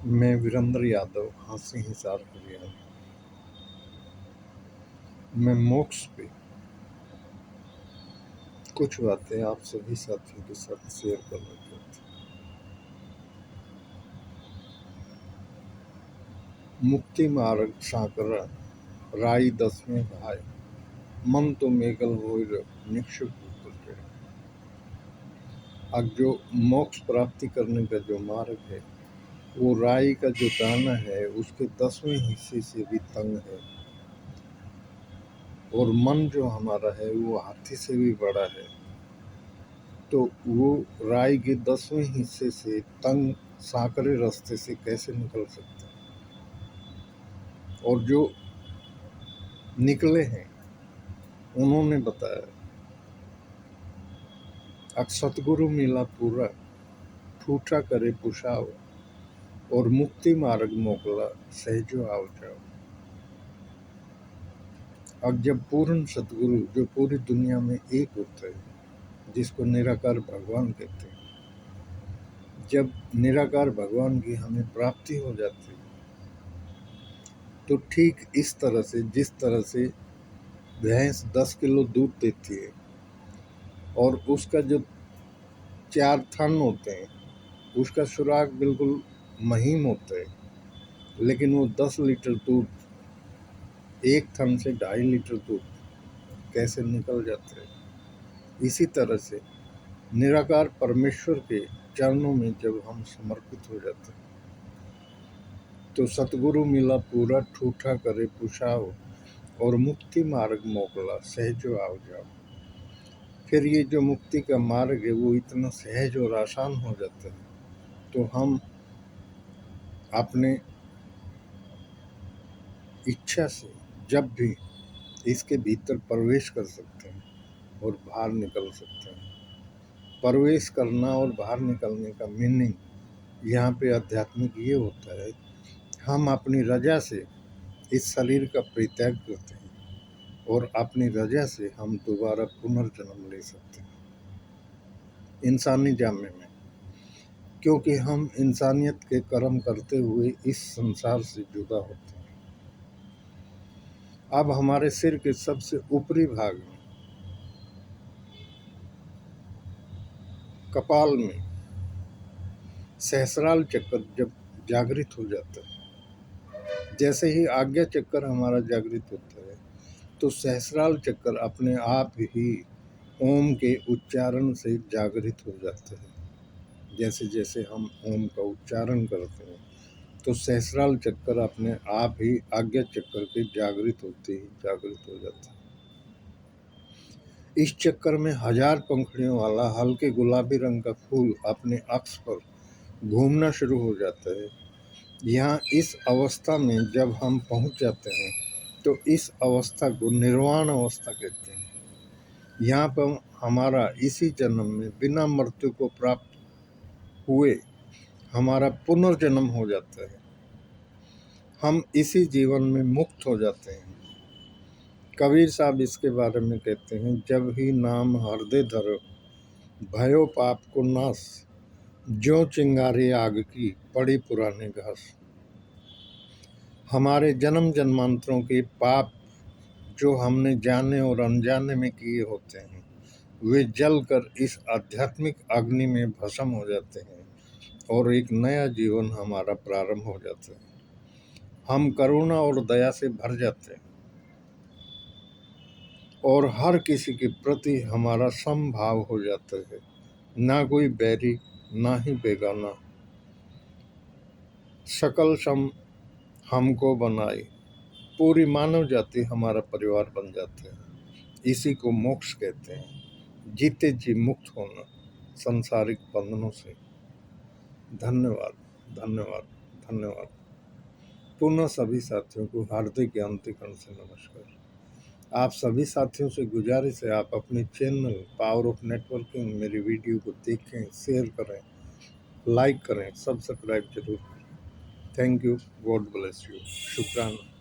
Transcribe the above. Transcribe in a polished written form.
मैं वीरेंद्र यादव, हांसी हिसार, हरियाणा। मैं मोक्ष पे कुछ बातें आप सभी साथियों के साथ शेयर करना चाहता हूँ। मुक्ति मार्ग साकरा राई दसवें भाई, मन तो मेगल होइर निक्षुप होकर। अब जो मोक्ष प्राप्ति करने का जो मार्ग है, वो राई का जो दाना है उसके 10वें हिस्से से भी तंग है, और मन जो हमारा है वो हाथी से भी बड़ा है। तो वो राई के 10वें हिस्से से तंग सांकरे रास्ते से कैसे निकल सकते हैं? और जो निकले हैं उन्होंने बताया, अब सतगुरु मिला पूरा, ठूठा करे पुछाओ, और मुक्ति मार्ग मोकला, सहजो आओ जाओ। अब जब पूर्ण सतगुरु जो पूरी दुनिया में एक होता है, जिसको निराकार भगवान कहते हैं, जब निराकार भगवान की हमें प्राप्ति हो जाती है, तो ठीक इस तरह से, जिस तरह से भैंस 10 किलो दूध देती है और उसका जो 4 थन होते हैं, उसका सुराग बिल्कुल महीन होता है, लेकिन वो 10 लीटर दूध, एक थन से 2.5 लीटर दूध कैसे निकल जाते हैं। इसी तरह से निराकार परमेश्वर के चरणों में जब हम समर्पित हो जाते हैं, तो सतगुरु मिला पूरा, ठूठा करे पुछाओ, और मुक्ति मार्ग मोकला, सहजो आओ जाओ। फिर ये जो मुक्ति का मार्ग है वो इतना सहज और आसान हो जाता है, तो हम अपने इच्छा से जब भी इसके भीतर प्रवेश कर सकते हैं और बाहर निकल सकते हैं। प्रवेश करना और बाहर निकलने का मीनिंग यहाँ पे आध्यात्मिक ये होता है, हम अपनी रजा से इस शरीर का परित्याग करते हैं और अपनी रजा से हम दोबारा पुनर्जन्म ले सकते हैं इंसानी जामे में, क्योंकि हम इंसानियत के कर्म करते हुए इस संसार से जुदा होते हैं। अब हमारे सिर के सबसे ऊपरी भाग में, कपाल में सहस्रार चक्र जब जागृत हो जाता है, जैसे ही आज्ञा चक्र हमारा जागृत होता है, तो सहस्रार चक्र अपने आप ही ओम के उच्चारण से जागृत हो जाता है। जैसे जैसे हम ओम का उच्चारण करते हैं, तो सहस्रार चक्र अपने आप ही आज्ञा चक्र के जागृत होते ही जागृत हो जाता है। इस चक्कर में 1000 पंखुड़ियों वाला हल्के गुलाबी रंग का फूल अपने अक्ष पर घूमना शुरू हो जाता है। यहाँ इस अवस्था में जब हम पहुँच जाते हैं, तो इस अवस्था को निर्वाण अवस्था कहते हैं। यहाँ पर हमारा इसी जन्म में बिना मृत्यु को प्राप्त हुए हमारा पुनर्जन्म हो जाता है। हम इसी जीवन में मुक्त हो जाते हैं। कबीर साहब इसके बारे में कहते हैं, जब ही नाम हृदय धरो, भयो पाप को नाश, ज्यों चिंगारी आग की, पड़ी पुराने घास। हमारे जन्म जन्मांतरों के पाप जो हमने जाने और अनजाने में किए होते हैं, वे जलकर इस आध्यात्मिक अग्नि में भस्म हो जाते हैं और एक नया जीवन हमारा प्रारंभ हो जाता है। हम करुणा और दया से भर जाते हैं और हर किसी के प्रति हमारा समभाव हो जाता है, ना कोई बैरी ना ही बेगाना। सकल सम हमको बनाए, पूरी मानव जाति हमारा परिवार बन जाते हैं। इसी को मोक्ष कहते हैं, जीते जी मुक्त होना संसारिक बंधनों से। धन्यवाद, धन्यवाद, धन्यवाद। पुनः सभी साथियों को हार्दिक अंतःकरण से नमस्कार। आप सभी साथियों से गुजारिश है, आप अपने चैनल पावर ऑफ नेटवर्किंग मेरी वीडियो को देखें, शेयर करें, लाइक करें, सब्सक्राइब जरूर करें। Thank you, God bless you, शुक्राना।